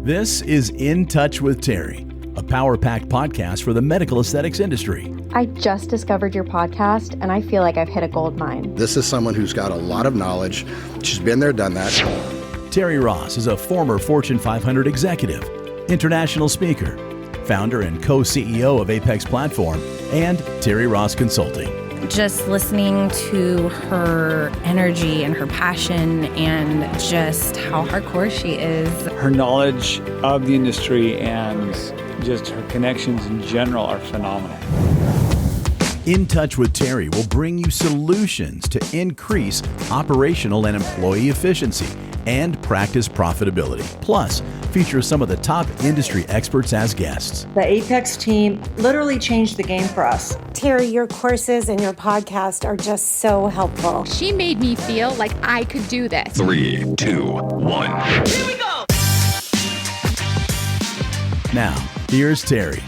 This is In Touch with Terri, a power-packed podcast for the medical aesthetics industry. I just discovered your podcast, and I feel like I've hit a gold mine. This is someone who's got a lot of knowledge. She's been there, done that. Terri Ross is a former Fortune 500 executive, international speaker, founder and co-CEO of Apex Platform, and Terri Ross Consulting. Just listening to her energy and her passion and just how hardcore she is. Her knowledge of the industry and just her connections in general are phenomenal. In Touch with Terri will bring you solutions to increase operational and employee efficiency and practice profitability. Plus, feature some of the top industry experts as guests. The Apex team literally changed the game for us. Terri, your courses and your podcast are just so helpful. She made me feel like I could do this. 3, 2, 1. Here we go! Now, here's Terri.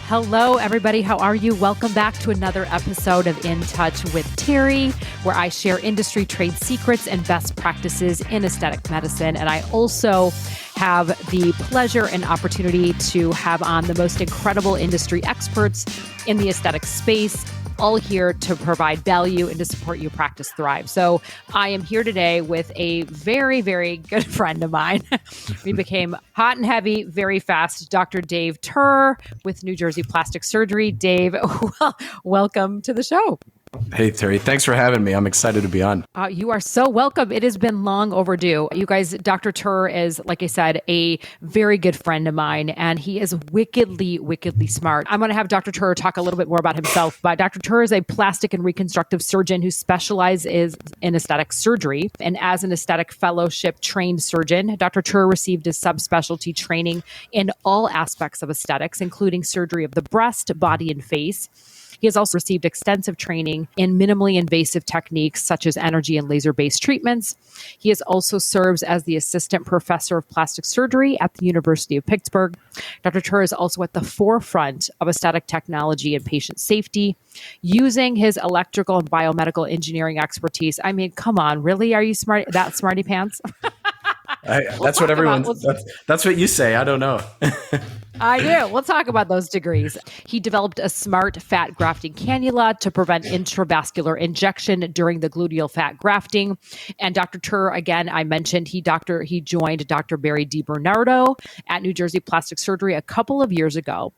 Hello, everybody. How are you? Welcome back to another episode of In Touch with Terri, where I share industry trade secrets and best practices in aesthetic medicine. And I also have the pleasure and opportunity to have on the most incredible industry experts in the aesthetic space, all here to provide value and to support your practice thrive. So I am here today with a very, very good friend of mine. We became hot and heavy very fast. Dr. Dave Turer with New Jersey Plastic Surgery. Dave, welcome to the show. Hey, Terri. Thanks for having me. I'm excited to be on. You are so welcome. It has been long overdue. You guys, Dr. Turer is, like I said, a very good friend of mine, and he is wickedly, wickedly smart. I'm going to have Dr. Turer talk a little bit more about himself, but Dr. Turer is a plastic and reconstructive surgeon who specializes in aesthetic surgery. And as an aesthetic fellowship trained surgeon, Dr. Turer received his subspecialty training in all aspects of aesthetics, including surgery of the breast, body, and face. He has also received extensive training in minimally invasive techniques such as energy and laser-based treatments. He has also serves as the assistant professor of plastic surgery at the University of Pittsburgh. Dr. Turer is also at the forefront of aesthetic technology and patient safety, using his electrical and biomedical engineering expertise. I mean, come on, really? Are you smart? That smarty pants? That's what everyone. That's what you say. I don't know. I do. We'll talk about those degrees. He developed a smart fat grafting cannula to prevent intravascular injection during the gluteal fat grafting. And Dr. Turer, again, I mentioned he joined Dr. Barry DiBernardo at New Jersey Plastic Surgery a couple of years ago.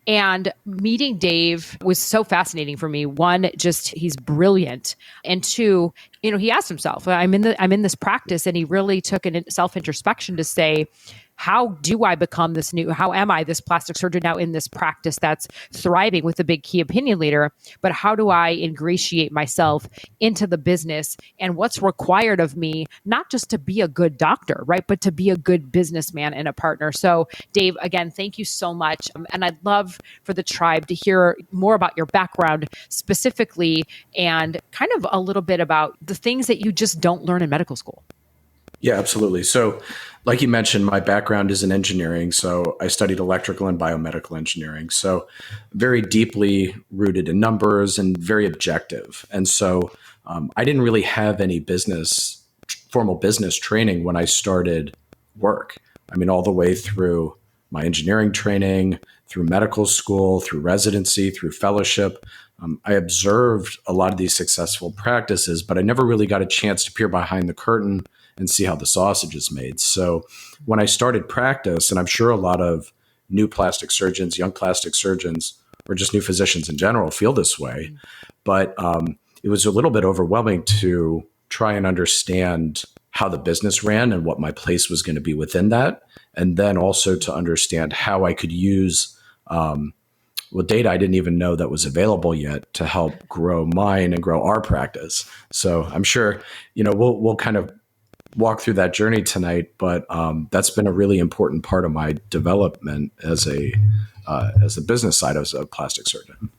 And meeting Dave was so fascinating for me. One, just he's brilliant. And two, he asked himself, I'm in this practice, and he really took a self-introspection to say, how do I become how am I this plastic surgeon now in this practice that's thriving with a big key opinion leader, but how do I ingratiate myself into the business and what's required of me, not just to be a good doctor, right, but to be a good businessman and a partner. So Dave, again, thank you so much. And I'd love for the tribe to hear more about your background specifically and kind of a little bit about the things that you just don't learn in medical school. Yeah, absolutely. So like you mentioned, my background is in engineering. So I studied electrical and biomedical engineering. So very deeply rooted in numbers and very objective. And so I didn't really have any formal business training when I started work. I mean, all the way through my engineering training, through medical school, through residency, through fellowship. I observed a lot of these successful practices, but I never really got a chance to peer behind the curtain and see how the sausage is made. So when I started practice, and I'm sure a lot of new plastic surgeons, young plastic surgeons, or just new physicians in general feel this way, but it was a little bit overwhelming to try and understand how the business ran and what my place was going to be within that. And then also to understand how I could use data I didn't even know that was available yet to help grow mine and grow our practice. So I'm sure, we'll kind of walk through that journey tonight, but that's been a really important part of my development as a business side as a plastic surgeon.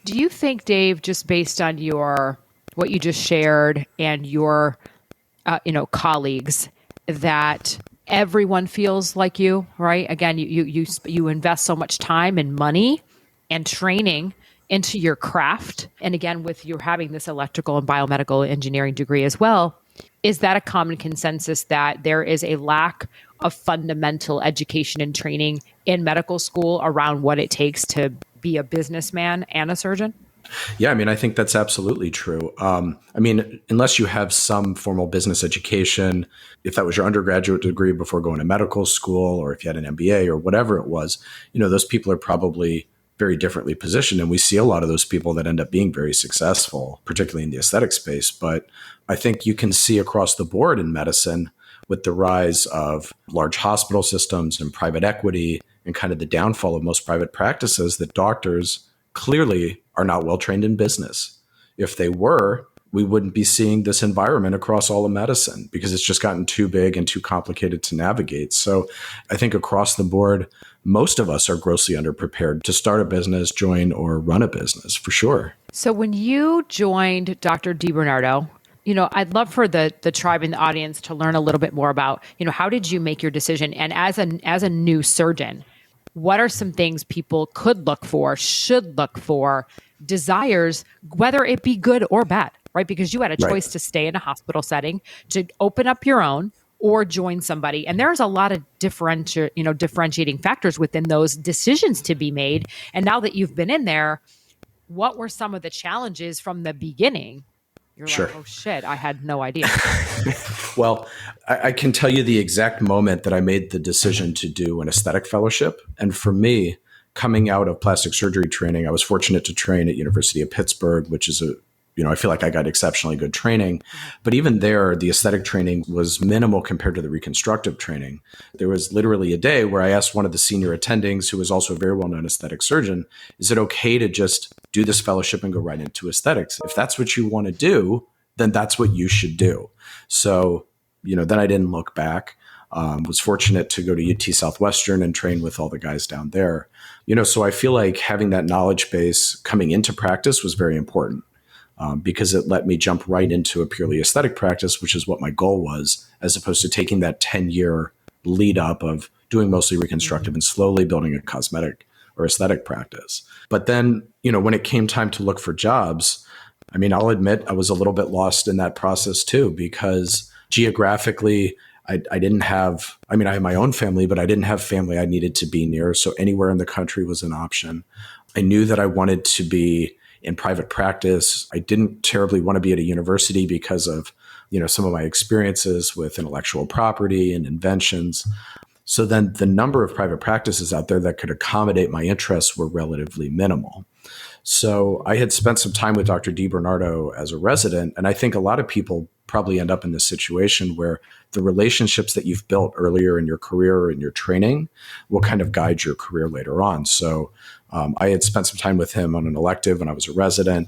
Do you think, Dave, just based on what you just shared and your colleagues, that everyone feels like you, right? Again, you invest so much time and money and training into your craft. And again, with you having this electrical and biomedical engineering degree as well, Is that a common consensus that there is a lack of fundamental education and training in medical school around what it takes to be a businessman and a surgeon? Yeah, I mean, I think that's absolutely true. I mean, unless you have some formal business education, if that was your undergraduate degree before going to medical school, or if you had an MBA or whatever it was, those people are probably very differently positioned. And we see a lot of those people that end up being very successful, particularly in the aesthetic space. But I think you can see across the board in medicine with the rise of large hospital systems and private equity and kind of the downfall of most private practices that doctors clearly are not well trained in business. If they were, we wouldn't be seeing this environment across all of medicine because it's just gotten too big and too complicated to navigate. So I think across the board, most of us are grossly underprepared to start a business, join, or run a business for sure. So when you joined Dr. DiBernardo, I'd love for the tribe and the audience to learn a little bit more about, how did you make your decision? And as a new surgeon, what are some things people could look for, should look for, desires, whether it be good or bad, right? Because you had a choice to stay in a hospital setting, to open up your own, or join somebody. And there's a lot of differentiating factors within those decisions to be made. And now that you've been in there, what were some of the challenges from the beginning? You're like, oh shit, I had no idea. Well, I can tell you the exact moment that I made the decision to do an aesthetic fellowship. And for me, coming out of plastic surgery training, I was fortunate to train at University of Pittsburgh, which is I feel like I got exceptionally good training. But even there, the aesthetic training was minimal compared to the reconstructive training. There was literally a day where I asked one of the senior attendings, who was also a very well-known aesthetic surgeon, is it okay to just do this fellowship and go right into aesthetics? If that's what you want to do, then that's what you should do. So, then I didn't look back. Was fortunate to go to UT Southwestern and train with all the guys down there. So I feel like having that knowledge base coming into practice was very important. Because it let me jump right into a purely aesthetic practice, which is what my goal was, as opposed to taking that 10-year lead up of doing mostly reconstructive and slowly building a cosmetic or aesthetic practice. But then, when it came time to look for jobs, I mean, I'll admit I was a little bit lost in that process too, because geographically, I didn't have, I have my own family, but I didn't have family I needed to be near. So anywhere in the country was an option. I knew that I wanted to be in private practice. I didn't terribly want to be at a university because of, some of my experiences with intellectual property and inventions. So then the number of private practices out there that could accommodate my interests were relatively minimal. So I had spent some time with Dr. DiBernardo as a resident, and I think a lot of people probably end up in this situation where the relationships that you've built earlier in your career or in your training will kind of guide your career later on. So I had spent some time with him on an elective when I was a resident.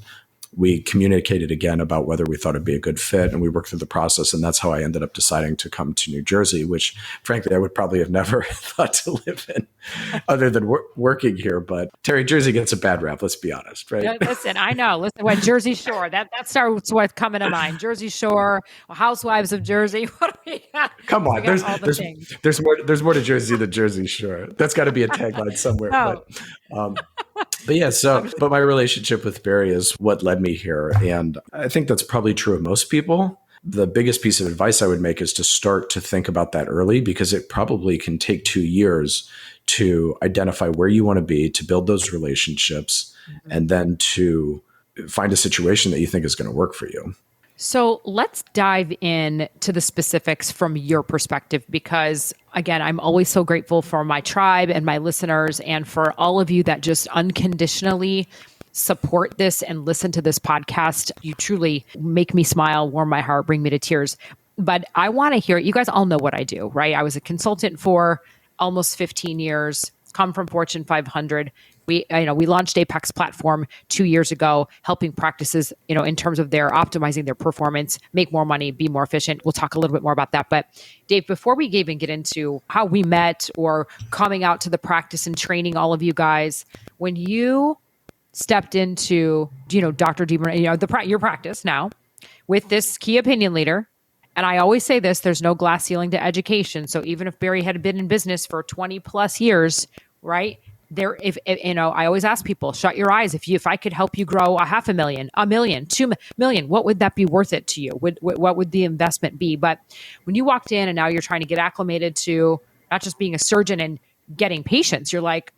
We communicated again about whether we thought it'd be a good fit, and we worked through the process. And that's how I ended up deciding to come to New Jersey, which frankly, I would probably have never thought to live in other than working here. But Terri, Jersey gets a bad rap, let's be honest, right? Yeah, listen, I know. Listen, when Jersey Shore, that starts with coming to mind. Jersey Shore, Housewives of Jersey. What do we got? Come on, there's more to Jersey than Jersey Shore. That's got to be a tagline somewhere. Oh. But yeah, but my relationship with Barry is what led me here. And I think that's probably true of most people. The biggest piece of advice I would make is to start to think about that early, because it probably can take 2 years to identify where you want to be, to build those relationships, and then to find a situation that you think is going to work for you. So let's dive in to the specifics from your perspective, because again, I'm always so grateful for my tribe and my listeners and for all of you that just unconditionally support this and listen to this podcast. You truly make me smile, warm my heart, bring me to tears. But I want to hear, you guys all know what I do, right? I was a consultant for almost 15 years, come from Fortune 500. We launched Apex platform 2 years ago, helping practices, in terms of their optimizing their performance, make more money, be more efficient. We'll talk a little bit more about that. But Dave, before we even get into how we met or coming out to the practice and training all of you guys, when you stepped into, Dr. DiBernardo, your practice now with this key opinion leader, and I always say this, there's no glass ceiling to education. So even if Barry had been in business for 20 plus years, right? if I always ask people, shut your eyes. If I could help you grow $500,000, $1 million, $2 million, what would that be worth it to you? What would the investment be? But when you walked in and now you're trying to get acclimated to not just being a surgeon and getting patients, you're like,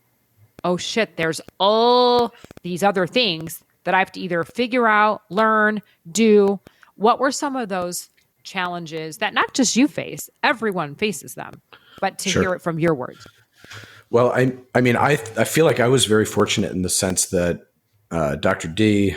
oh shit, there's all these other things that I have to either figure out, learn, do. What were some of those challenges that not just you face, everyone faces them, but to hear it from your words? Well, I feel like I was very fortunate in the sense that Dr. D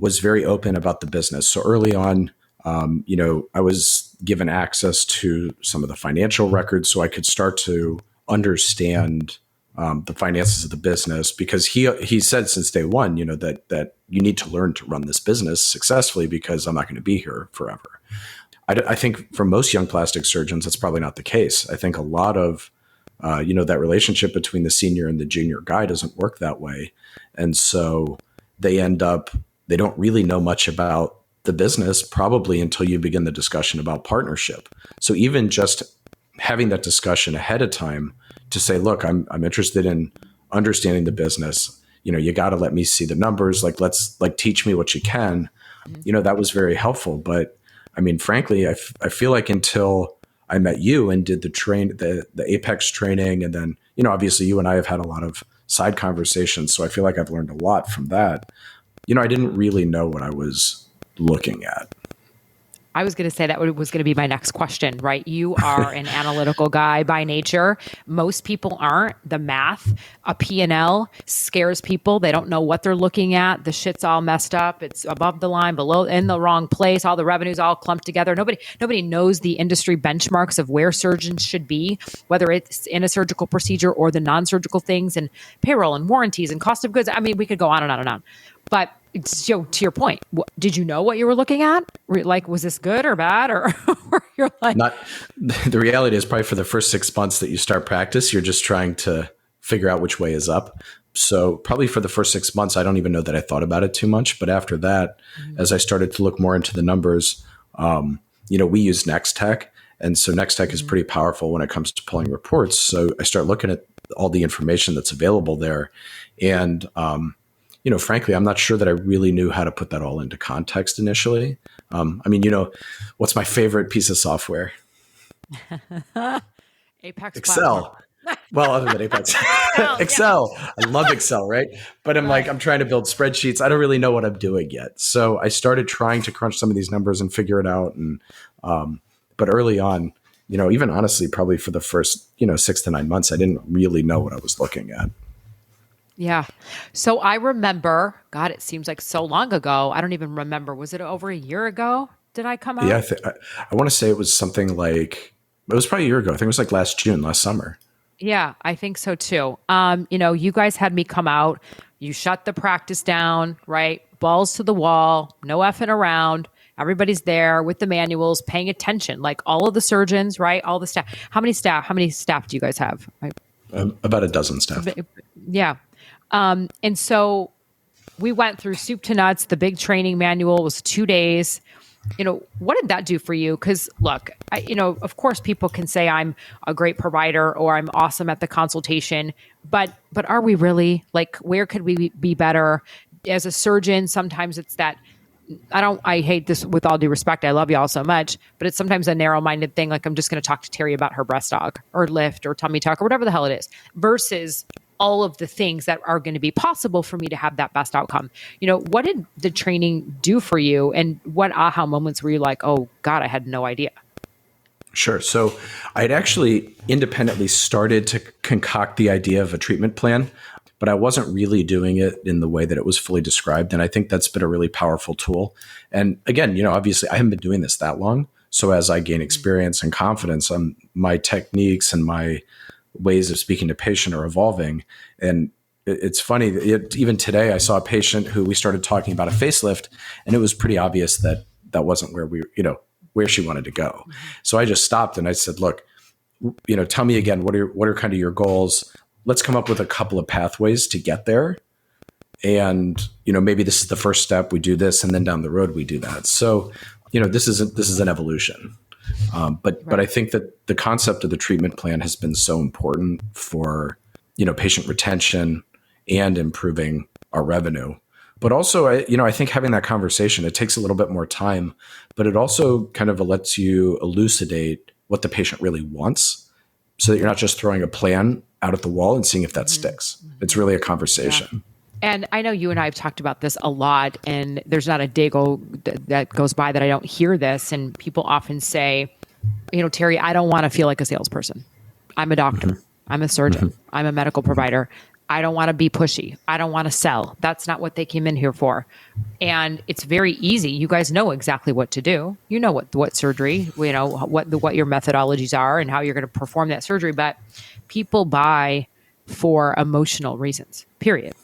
was very open about the business. So early on, I was given access to some of the financial records so I could start to understand the finances of the business, because he said since day one, that you need to learn to run this business successfully because I'm not going to be here forever. I think for most young plastic surgeons, that's probably not the case. I think a lot of that relationship between the senior and the junior guy doesn't work that way. And so they don't really know much about the business probably until you begin the discussion about partnership. So even just having that discussion ahead of time to say, look, I'm interested in understanding the business. You got to let me see the numbers. Let's teach me what you can. That was very helpful. But I mean, frankly, I feel like until I met you and did the Apex training. And then, obviously you and I have had a lot of side conversations. So I feel like I've learned a lot from that. I didn't really know what I was looking at. I was going to say that was going to be my next question, right? You are an analytical guy by nature. Most people aren't. The math, a P&L scares people. They don't know what they're looking at. The shit's all messed up. It's above the line, below, in the wrong place. All the revenues all clumped together. Nobody knows the industry benchmarks of where surgeons should be, whether it's in a surgical procedure or the non-surgical things, and payroll and warranties and cost of goods. I mean, we could go on and on and on. But so to your point, did you know what you were looking at? Like, was this good or bad? Or you're like, not. The reality is probably for the first 6 months that you start practice, you're just trying to figure out which way is up. So probably for the first 6 months, I don't even know that I thought about it too much. But after that, as I started to look more into the numbers, we use NextTech. And so NextTech is pretty powerful when it comes to pulling reports. So I start looking at all the information that's available there. And, frankly, I'm not sure that I really knew how to put that all into context initially. What's my favorite piece of software? Apex Excel. Well, other than Apex. Excel. Yeah. I love Excel, right? But I'm trying to build spreadsheets. I don't really know what I'm doing yet. So I started trying to crunch some of these numbers and figure it out. And but early on, even honestly, probably for the first 6 to 9 months, I didn't really know what I was looking at. Yeah. So I remember, God, it seems like so long ago. I don't even remember. Was it over a year ago? Did I come out? Yeah, I want to say it was something like, it was probably a year ago. I think it was like last summer. Yeah, I think so too. You guys had me come out. You shut the practice down, right? Balls to the wall, no effing around. Everybody's there with the manuals, paying attention, like all of the surgeons, right? All the staff. How many staff do you guys have? About a dozen staff. Yeah. And so we went through soup to nuts. The big training manual was 2 days. What did that do for you? Because look, of course people can say I'm a great provider or I'm awesome at the consultation, but are we really? Like, where could we be better? As a surgeon, sometimes it's that, I hate this with all due respect. I love you all so much, but it's sometimes a narrow-minded thing. Like, I'm just going to talk to Terri about her breast aug or lift or tummy tuck or whatever the hell it is, versus all of the things that are going to be possible for me to have that best outcome. What did the training do for you? And what aha moments were you like, oh God, I had no idea? Sure. So I had actually independently started to concoct the idea of a treatment plan, but I wasn't really doing it in the way that it was fully described. And I think that's been a really powerful tool. And again, obviously I haven't been doing this that long. So as I gain experience and confidence, my techniques and my ways of speaking to patient are evolving. And it's funny, even today I saw a patient who we started talking about a facelift, and it was pretty obvious that that wasn't where where she wanted to go. So I just stopped and I said, look, tell me again, what are kind of your goals? Let's come up with a couple of pathways to get there. And, maybe this is the first step. We do this, and then down the road we do that. So, this is an evolution. But I think that the concept of the treatment plan has been so important for, patient retention and improving our revenue. But also, I think having that conversation, it takes a little bit more time, but it also kind of lets you elucidate what the patient really wants so that you're not just throwing a plan out at the wall and seeing if that sticks. It's really a conversation. Yeah. And I know you and I have talked about this a lot, and there's not a day that goes by that I don't hear this. And people often say, Terri, I don't want to feel like a salesperson. I'm a doctor. I'm a surgeon. I'm a medical provider. I don't want to be pushy. I don't want to sell. That's not what they came in here for. And it's very easy. You guys know exactly what to do. You know what surgery, what your methodologies are and how you're going to perform that surgery. But people buy for emotional reasons, period.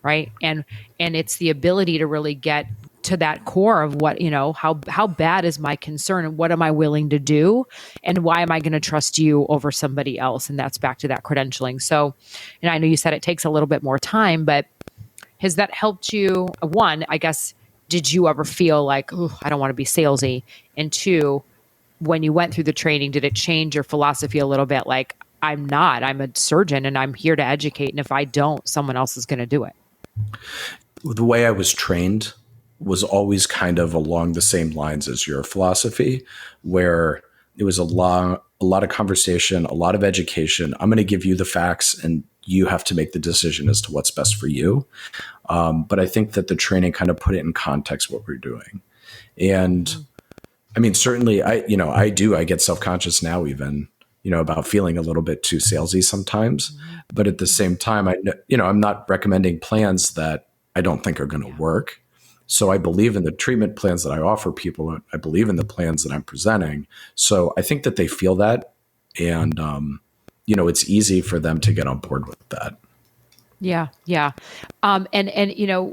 Right. And it's the ability to really get to that core of what, how bad is my concern and what am I willing to do? And why am I going to trust you over somebody else? And that's back to that credentialing. So, and I know you said it takes a little bit more time, but has that helped you? One, I guess, did you ever feel like, oh, I don't want to be salesy? And two, when you went through the training, did it change your philosophy a little bit? Like, I'm a surgeon and I'm here to educate. And if I don't, someone else is going to do it. The way I was trained was always kind of along the same lines as your philosophy, where it was a lot of conversation, a lot of education. I'm going to give you the facts and you have to make the decision as to what's best for you. But I think that the training kind of put it in context what we're doing. And I mean, certainly I get self-conscious now even, about feeling a little bit too salesy sometimes. But at the same time, I'm not recommending plans that I don't think are going to work. So I believe in the treatment plans that I offer people. I believe in the plans that I'm presenting. So I think that they feel that. And, it's easy for them to get on board with that. Yeah. Yeah. And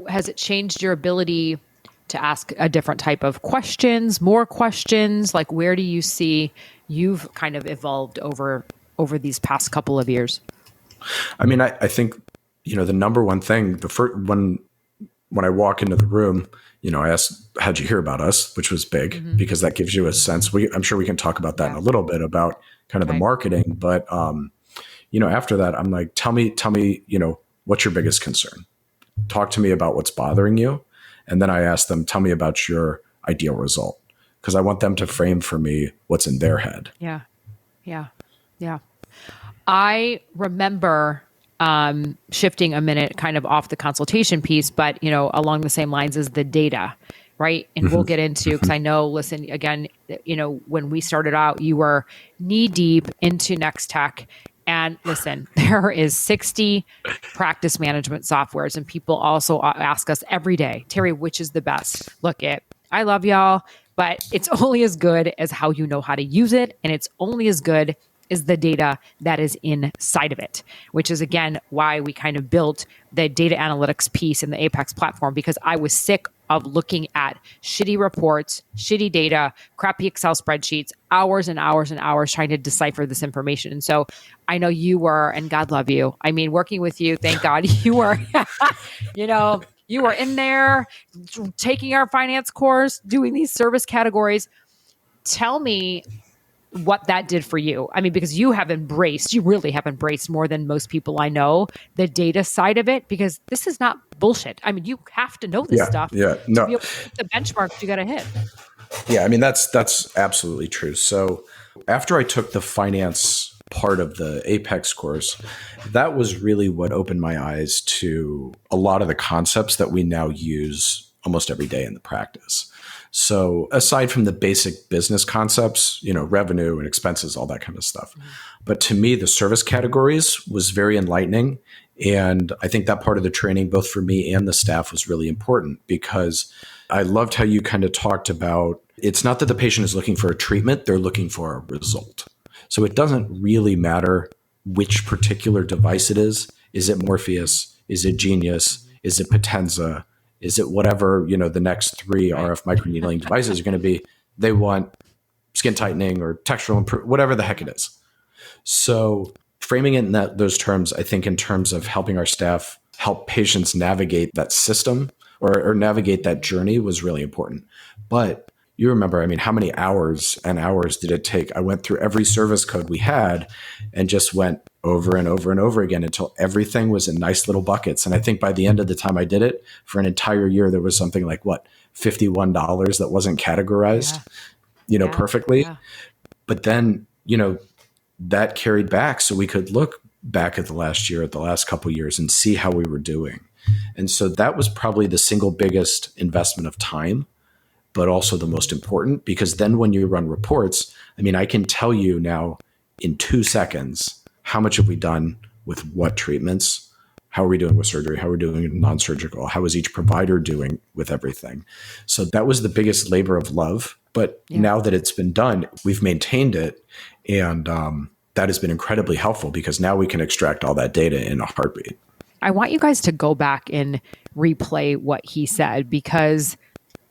has it changed your ability to ask a different type of questions, more questions? Like, where do you see you've kind of evolved over these past couple of years? I mean, I think, the number one thing, the first when I walk into the room, I ask, how'd you hear about us? Which was big because that gives you a sense. I'm sure we can talk about that in a little bit about kind of the marketing, but, after that, I'm like, tell me, what's your biggest concern? Talk to me about what's bothering you. And then I ask them, tell me about your ideal result. Because I want them to frame for me what's in their head. Yeah. Yeah. Yeah. I remember shifting a minute kind of off the consultation piece, but, along the same lines as the data, right? And we'll get into, because I know, listen, again, when we started out, you were knee deep into Next Tech. And listen, there is 60 practice management softwares, and people also ask us every day, Terri, which is the best? Look, I love y'all, but it's only as good as how you know how to use it. And it's only as good as the data that is inside of it, which is, again, why we kind of built the data analytics piece in the Apex platform, because I was sick of looking at shitty reports, shitty data, crappy Excel spreadsheets, hours and hours and hours trying to decipher this information. And so I know you were, and God love you. I mean, working with you, thank God you were, you were in there taking our finance course, doing these service categories. Tell me what that did for you. I mean, because you really have embraced more than most people I know, the data side of it, because this is not bullshit. I mean, you have to know this stuff. Yeah. No. To be able to hit the benchmarks you got to hit. Yeah. I mean, that's absolutely true. So after I took the finance part of the Apex course, that was really what opened my eyes to a lot of the concepts that we now use almost every day in the practice. So aside from the basic business concepts, revenue and expenses, all that kind of stuff. But to me, the service categories was very enlightening. And I think that part of the training, both for me and the staff, was really important, because I loved how you kind of talked about, it's not that the patient is looking for a treatment, they're looking for a result. So it doesn't really matter which particular device it is. Is it Morpheus? Is it Genius? Is it Potenza? Is it whatever, the next 3 RF microneedling devices are going to be? They want skin tightening or textural improvement, whatever the heck it is. So framing it in those terms, I think in terms of helping our staff help patients navigate that system or navigate that journey was really important. But you remember, I mean, how many hours and hours did it take? I went through every service code we had and just went, over and over and over again until everything was in nice little buckets. And I think by the end of the time I did it for an entire year, there was something like $51 that wasn't categorized, perfectly. Yeah. But then, that carried back so we could look back at the last year, at the last couple of years and see how we were doing. And so that was probably the single biggest investment of time, but also the most important, because then when you run reports, I can tell you now in 2 seconds, how much have we done with what treatments? How are we doing with surgery? How are we doing with non-surgical? How is each provider doing with everything? So that was the biggest labor of love. But now that it's been done, we've maintained it. And that has been incredibly helpful because now we can extract all that data in a heartbeat. I want you guys to go back and replay what he said, because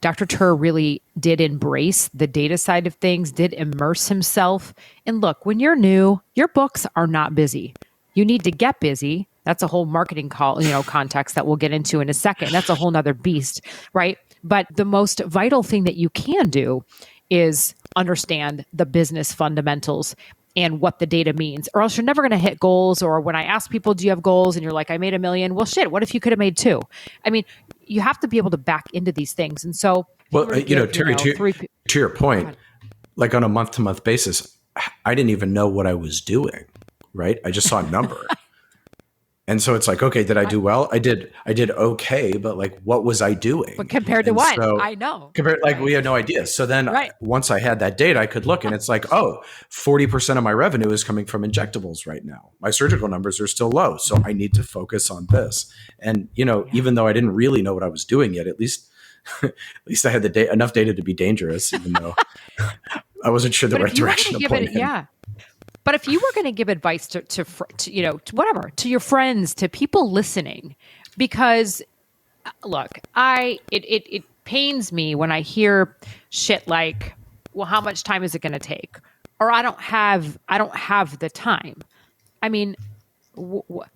Dr. Turer really did embrace the data side of things, did immerse himself. And look, when you're new, your books are not busy. You need to get busy. That's a whole marketing context that we'll get into in a second. That's a whole nother beast, right? But the most vital thing that you can do is understand the business fundamentals and what the data means, or else you're never going to hit goals. Or when I ask people, do you have goals? And you're like, I made $1 million. Well, shit, what if you could have made 2? You have to be able to back into these things. And so, Terri, to your point, like on a month-to-month basis, I didn't even know what I was doing, right? I just saw a number. And so it's like, okay, did I do well? I did okay, but like, what was I doing? But compared to what? I know. We had no idea. So then once I had that data, I could look and it's like, 40% of my revenue is coming from injectables right now. My surgical numbers are still low. So I need to focus on this. And, even though I didn't really know what I was doing yet, at least I had enough data to be dangerous, even though I wasn't sure the right direction to point in. Yeah. But if you were going to give advice to your friends, to people listening, because look, it pains me when I hear shit like, well, how much time is it going to take? Or I don't have the time.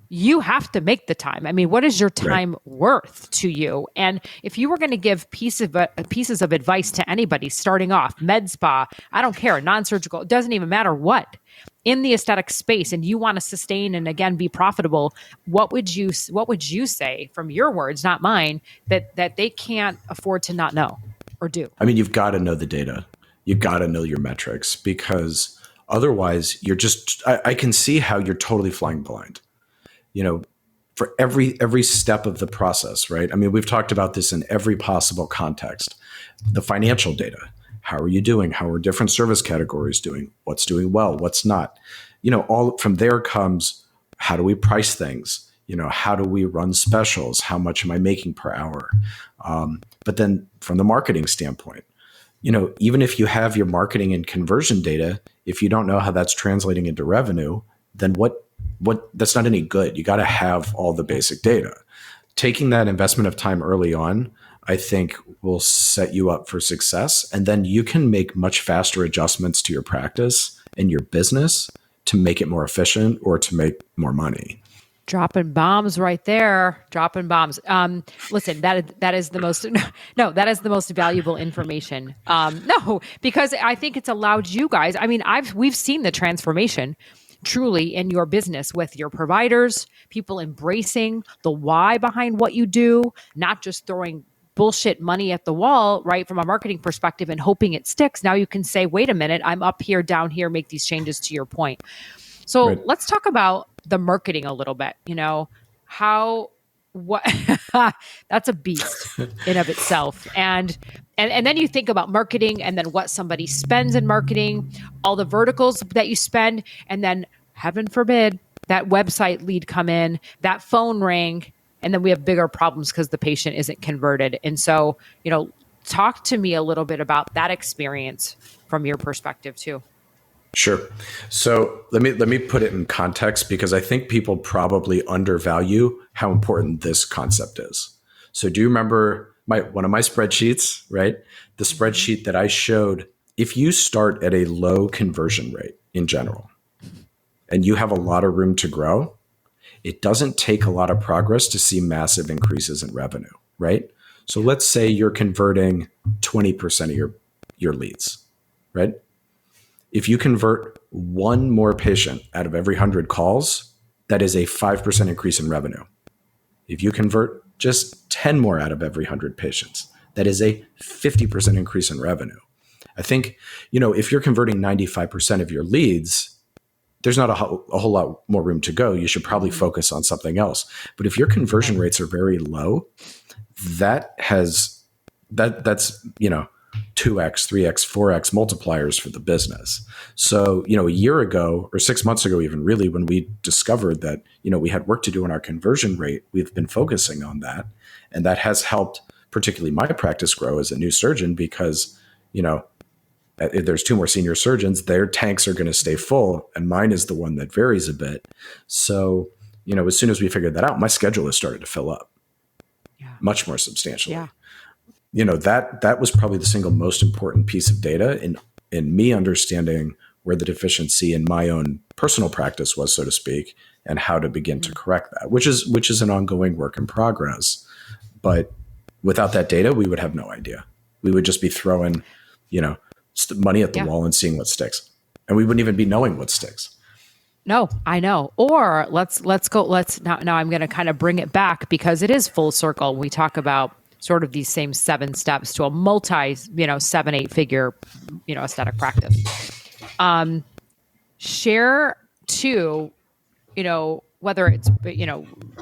You have to make the time. What is your time worth to you? And if you were going to give pieces of advice to anybody starting off, med spa, I don't care, non-surgical, it doesn't even matter what, in the aesthetic space, and you want to sustain and again be profitable, what would you say from your words, not mine, that they can't afford to not know or do? You've got to know the data. You've got to know your metrics, because otherwise you're just, I can see how you're totally flying blind, for every step of the process, right? We've talked about this in every possible context. The financial data. How are you doing? How are different service categories doing? What's doing well? What's not? All from there comes, how do we price things? How do we run specials? How much am I making per hour? But then from the marketing standpoint, even if you have your marketing and conversion data, if you don't know how that's translating into revenue, then what that's not any good. You got to have all the basic data. Taking that investment of time early on, I think, will set you up for success. And then you can make much faster adjustments to your practice and your business to make it more efficient or to make more money. Dropping bombs right there. Dropping bombs. Listen, that is the most, no, that is the most valuable information. No, because I think it's allowed you guys, we've seen the transformation truly in your business with your providers, people embracing the why behind what you do, not just throwing bullshit money at the wall, right? From a marketing perspective and hoping it sticks. Now you can say, wait a minute, I'm up here, down here, make these changes to your point. So let's talk about the marketing a little bit, that's a beast in of itself. And then you think about marketing and then what somebody spends in marketing, all the verticals that you spend, and then heaven forbid that website lead come in, that phone ring, and then we have bigger problems because the patient isn't converted. And so, talk to me a little bit about that experience from your perspective too. Sure. So let me put it in context, because I think people probably undervalue how important this concept is. So do you remember one of my spreadsheets, right? The spreadsheet that I showed, if you start at a low conversion rate in general, and you have a lot of room to grow, it doesn't take a lot of progress to see massive increases in revenue, right? So let's say you're converting 20% of your leads, right? if you convert one more patient out of every 100 calls, that is a 5% increase in revenue. If you convert just 10 more out of every 100 patients, that is a 50% increase in revenue. I think, if you're converting 95% of your leads, there's not a whole lot more room to go. You should probably focus on something else. But if your conversion rates are very low, that's 2x, 3x, 4x multipliers for the business. So, a year ago or 6 months ago, even really, when we discovered that, we had work to do on our conversion rate, we've been focusing on that. And that has helped particularly my practice grow as a new surgeon because, if there's 2 more senior surgeons, their tanks are going to stay full. And mine is the one that varies a bit. So, as soon as we figured that out, my schedule has started to fill up much more substantially. Yeah. That was probably the single most important piece of data in me understanding where the deficiency in my own personal practice was, so to speak, and how to begin to correct that, which is an ongoing work in progress. But without that data, we would have no idea. We would just be throwing, money at the wall and seeing what sticks. And we wouldn't even be knowing what sticks. No, I know. Or let's now I'm going to kind of bring it back because it is full circle. We talk about sort of these same 7 steps to a multi, 7-8 figure, aesthetic practice. Share too, whether it's,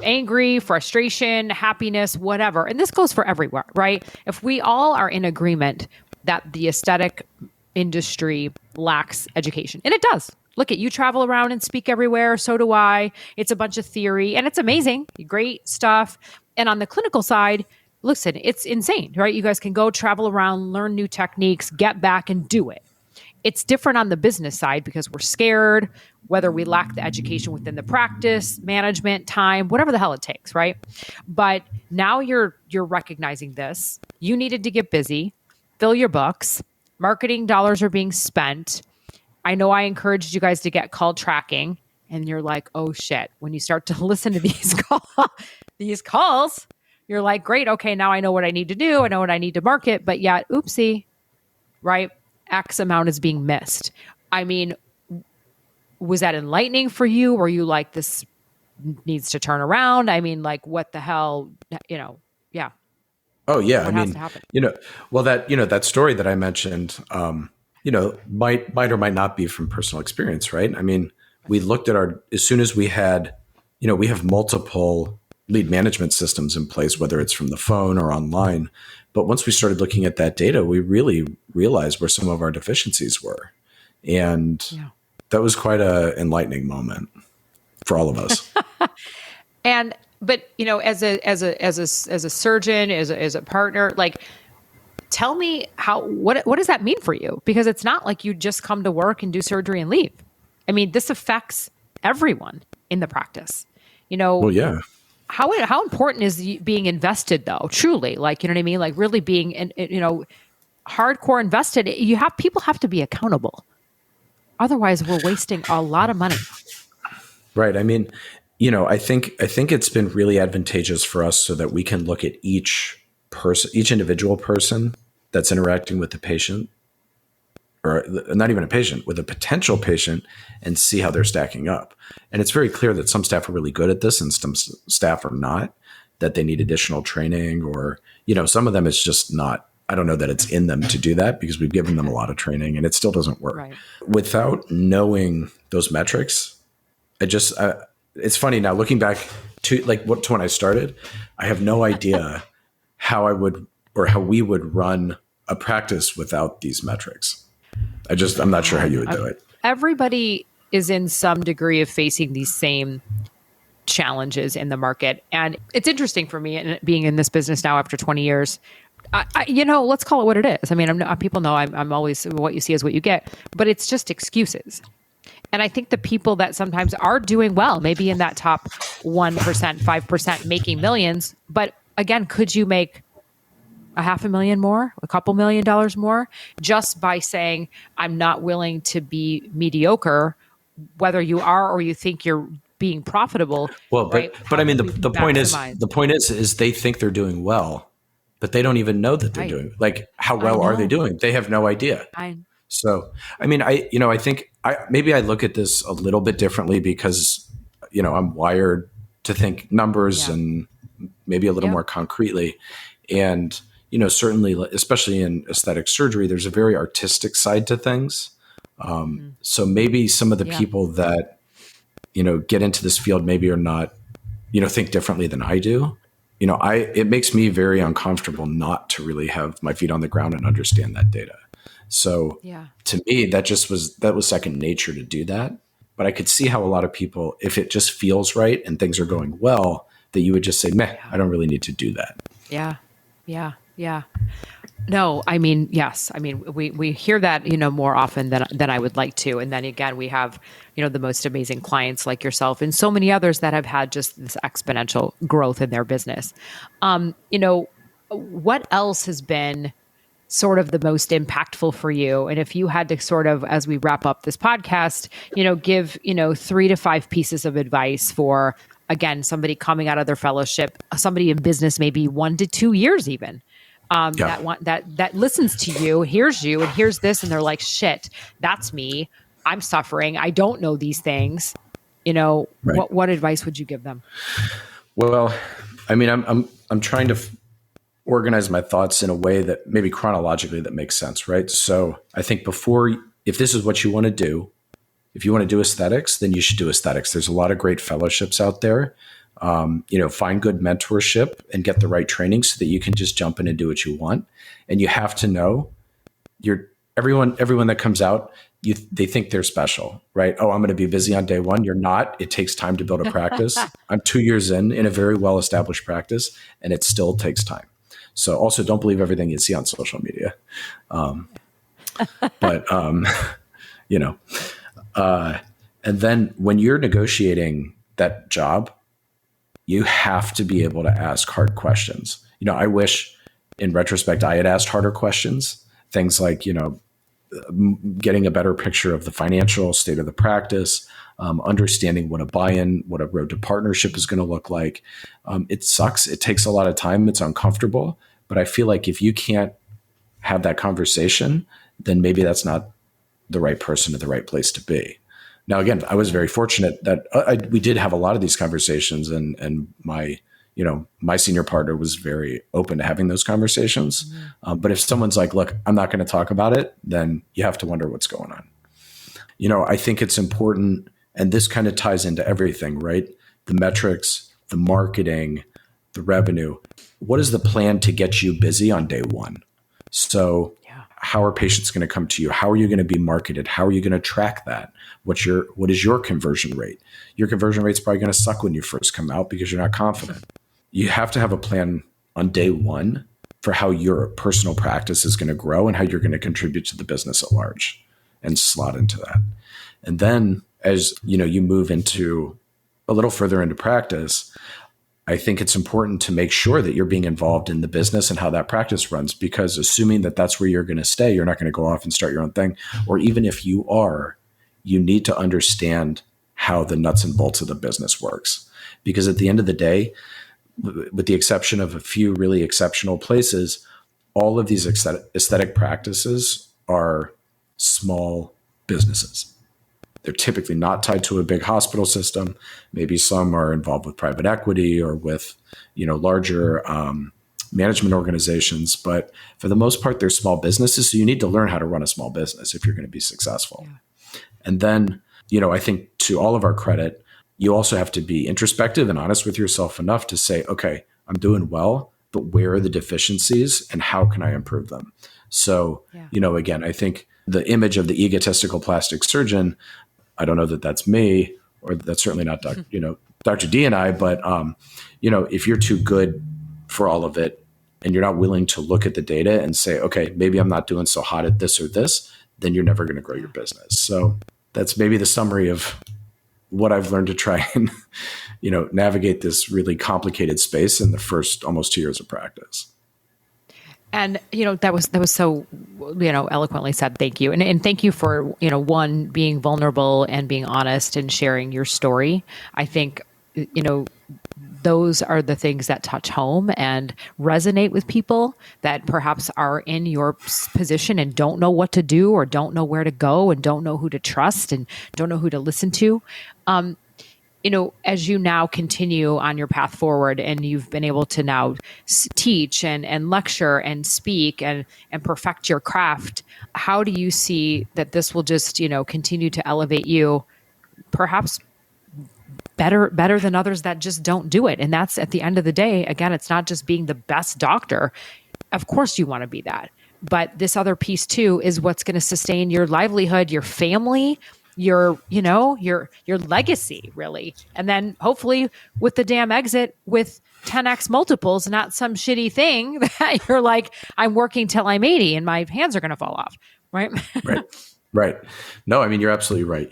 angry, frustration, happiness, whatever. And this goes for everywhere, right? If we all are in agreement that the aesthetic industry lacks education, and it does. Look at you travel around and speak everywhere. So do I. It's a bunch of theory and it's amazing. Great stuff. And on the clinical side, listen, it's insane, right? You guys can go travel around, learn new techniques, get back and do it. It's different on the business side because we're scared, whether we lack the education within the practice, management, time, whatever the hell it takes, right? But now you're recognizing this. You needed to get busy, fill your books, marketing dollars are being spent. I know I encouraged you guys to get call tracking, and you're like, oh shit. When you start to listen to these calls, you're like, great, okay, now I know what I need to do. I know what I need to market, but yet, oopsie, right? X amount is being missed. I mean, was that enlightening for you? Were you like, this needs to turn around? I mean, like, what the hell, yeah. Oh yeah. What has to happen? That story that I mentioned, might or might not be from personal experience, right? I mean, we looked at as soon as we had, we have multiple lead management systems in place, whether it's from the phone or online. But once we started looking at that data, we really realized where some of our deficiencies were. And that was quite an enlightening moment for all of us. But as a surgeon, as a partner, like, tell me what does that mean for you? Because it's not like you just come to work and do surgery and leave. I mean, this affects everyone in the practice. Well, yeah. How important is being invested though? Truly, like, you know what I mean? Like really being, hardcore invested. People have to be accountable. Otherwise, we're wasting a lot of money. Right. I mean, I think it's been really advantageous for us so that we can look at each individual person that's interacting with the patient, or not even a patient, with a potential patient, and see how they're stacking up. And it's very clear that some staff are really good at this and some staff are not, that they need additional training, or, some of them it's just not, I don't know that it's in them to do that because we've given them a lot of training and it still doesn't work. Right. Without knowing those metrics, it's funny now looking back to when I started, I have no idea how we would run a practice without these metrics. I'm not sure how you would do it. Everybody is in some degree of facing these same challenges in the market. And it's interesting for me, and being in this business now after 20 years, let's call it what it is. I mean, people know I'm always, what you see is what you get, but it's just excuses. And I think the people that sometimes are doing well, maybe in that top 1%, 5% making millions, but again, could you make $500,000 more, a couple $1 million more, just by saying, I'm not willing to be mediocre, whether you are or you think you're being profitable. Well, but I mean, the point is they think they're doing well, but they don't even know that they're doing, like, how well are they doing? They have no idea. So, I mean, I think maybe I look at this a little bit differently because, I'm wired to think numbers and maybe a little more concretely. And, certainly, especially in aesthetic surgery, there's a very artistic side to things. So maybe some of the people that, get into this field maybe are not, think differently than I do. It makes me very uncomfortable not to really have my feet on the ground and understand that data. So to me, that was second nature to do that. But I could see how a lot of people, if it just feels right and things are going well, that you would just say, meh, I don't really need to do that. Yeah. No, I mean, yes. I mean, we hear that, more often than I would like to. And then again, we have, the most amazing clients like yourself and so many others that have had just this exponential growth in their business. What else has been sort of the most impactful for you? And if you had to sort of, as we wrap up this podcast, give, 3 to 5 pieces of advice for, again, somebody coming out of their fellowship, somebody in business, maybe 1 to 2 years even, that listens to you, hears you, and hears this, and they're like, shit, that's me. I'm suffering. I don't know these things. What advice would you give them? Well, I mean, I'm trying to organize my thoughts in a way that maybe chronologically that makes sense, right? So I think if this is what you want to do, if you want to do aesthetics, then you should do aesthetics. There's a lot of great fellowships out there. Find good mentorship and get the right training so that you can just jump in and do what you want. And you have to know everyone that comes out, they think they're special, right? Oh, I'm going to be busy on day one. You're not. It takes time to build a practice. I'm 2 years in a very well-established practice, and it still takes time. So also don't believe everything you see on social media. And then when you're negotiating that job, you have to be able to ask hard questions. I wish in retrospect, I had asked harder questions, things like, getting a better picture of the financial state of the practice, understanding what a road to partnership is going to look like. It sucks. It takes a lot of time. It's uncomfortable. But I feel like if you can't have that conversation, then maybe that's not the right person at the right place to be. Now, again, I was very fortunate that we did have a lot of these conversations, and my senior partner was very open to having those conversations. But if someone's like, look, I'm not going to talk about it, then you have to wonder what's going on. I think it's important, and this kind of ties into everything, right? The metrics, the marketing, the revenue. What is the plan to get you busy on day one? So how are patients going to come to you? How are you going to be marketed? How are you going to track that? What is your conversion rate? Your conversion rate's probably going to suck when you first come out because you're not confident. You have to have a plan on day one for how your personal practice is going to grow and how you're going to contribute to the business at large and slot into that. And then as you move into a little further into practice, I think it's important to make sure that you're being involved in the business and how that practice runs, because assuming that that's where you're going to stay, you're not going to go off and start your own thing. Or even if you are, you need to understand how the nuts and bolts of the business works. Because at the end of the day, with the exception of a few really exceptional places, all of these aesthetic practices are small businesses. They're typically not tied to a big hospital system. Maybe some are involved with private equity or with, larger management organizations. But for the most part, they're small businesses. So you need to learn how to run a small business if you're going to be successful. Yeah. And then, I think to all of our credit, you also have to be introspective and honest with yourself enough to say, okay, I'm doing well, but where are the deficiencies and how can I improve them? So, again, I think the image of the egotistical plastic surgeon, I don't know that that's me, or that's certainly not Dr. D and I, but if you're too good for all of it and you're not willing to look at the data and say, okay, maybe I'm not doing so hot at this or this, then you're never going to grow your business. So that's maybe the summary of what I've learned to try and, navigate this really complicated space in the first almost 2 years of practice. And, that was so, eloquently said. Thank you. And thank you for, one, being vulnerable and being honest and sharing your story. I think, those are the things that touch home and resonate with people that perhaps are in your position and don't know what to do or don't know where to go and don't know who to trust and don't know who to listen to. As you now continue on your path forward and you've been able to now teach and lecture and speak and perfect your craft, how do you see that this will just, continue to elevate you perhaps better than others that just don't do it? And that's, at the end of the day, again, it's not just being the best doctor. Of course you want to be that. But this other piece too is what's going to sustain your livelihood, your family, your legacy, really. And then hopefully with the damn exit with 10x multiples, not some shitty thing that you're like, I'm working till I'm 80 and my hands are going to fall off. Right. Right. No, I mean, you're absolutely right.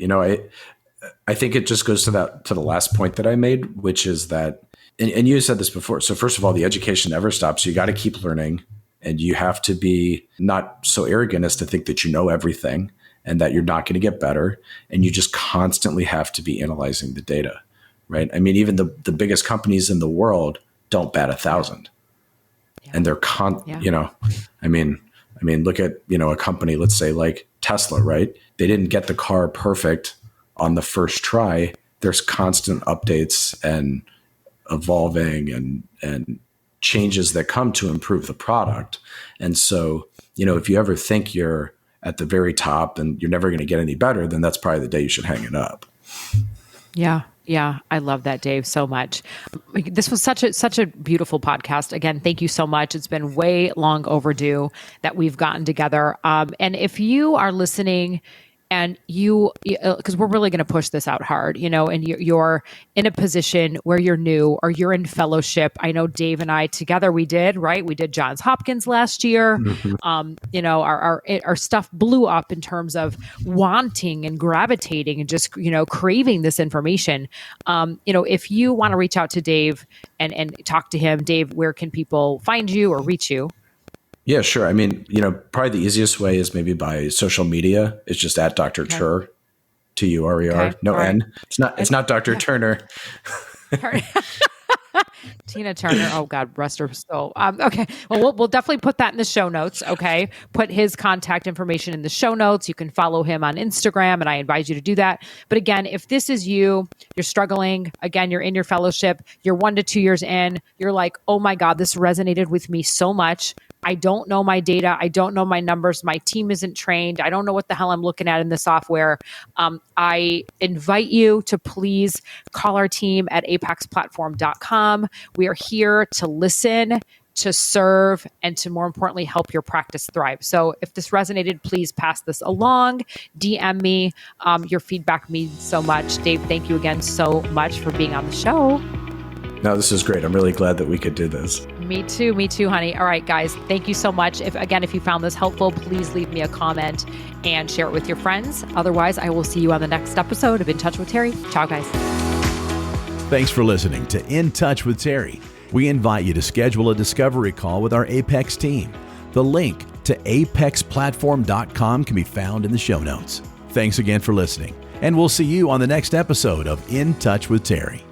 I think it just goes to the last point that I made, which is that, and you said this before. So first of all, the education never stops. You got to keep learning, and you have to be not so arrogant as to think that you know everything and that you're not going to get better. And you just constantly have to be analyzing the data, right? I mean, even the biggest companies in the world don't bat 1,000, and they're I mean, look at, a company, let's say like Tesla, right? They didn't get the car perfect on the first try. There's constant updates and evolving and changes that come to improve the product. And so, if you ever think you're at the very top and you're never going to get any better, then that's probably the day you should hang it up. Yeah. Yeah. I love that, Dave, so much. This was such a beautiful podcast. Again, thank you so much. It's been way long overdue that we've gotten together. And if you are listening and because we're really going to push this out hard, and you're in a position where you're new or you're in fellowship. I know Dave and I together, we did Johns Hopkins last year. Mm-hmm. Our stuff blew up in terms of wanting and gravitating and just, craving this information. If you want to reach out to Dave and talk to him, Dave, where can people find you or reach you? Yeah, sure. I mean, probably the easiest way is maybe by social media. It's just at Dr. Turer, Turer. Okay. No All N. right. It's not Dr. Turner. Tina Turner. Oh God, rest her soul. Okay. Well, we'll definitely put that in the show notes. Okay. Put his contact information in the show notes. You can follow him on Instagram, and I advise you to do that. But again, if this is you're struggling, again, you're in your fellowship, you're 1 to 2 years in, you're like, oh my God, this resonated with me so much. I don't know my data. I don't know my numbers. My team isn't trained. I don't know what the hell I'm looking at in the software. I invite you to please call our team at apexplatform.com. We are here to listen, to serve, and to, more importantly, help your practice thrive. So if this resonated, please pass this along. DM me. Your feedback means so much. Dave, thank you again so much for being on the show. No, this is great. I'm really glad that we could do this. Me too, honey. All right, guys, thank you so much. If you found this helpful, please leave me a comment and share it with your friends. Otherwise, I will see you on the next episode of In Touch with Terri. Ciao, guys. Thanks for listening to In Touch with Terri. We invite you to schedule a discovery call with our Apex team. The link to apexplatform.com can be found in the show notes. Thanks again for listening, and we'll see you on the next episode of In Touch with Terri.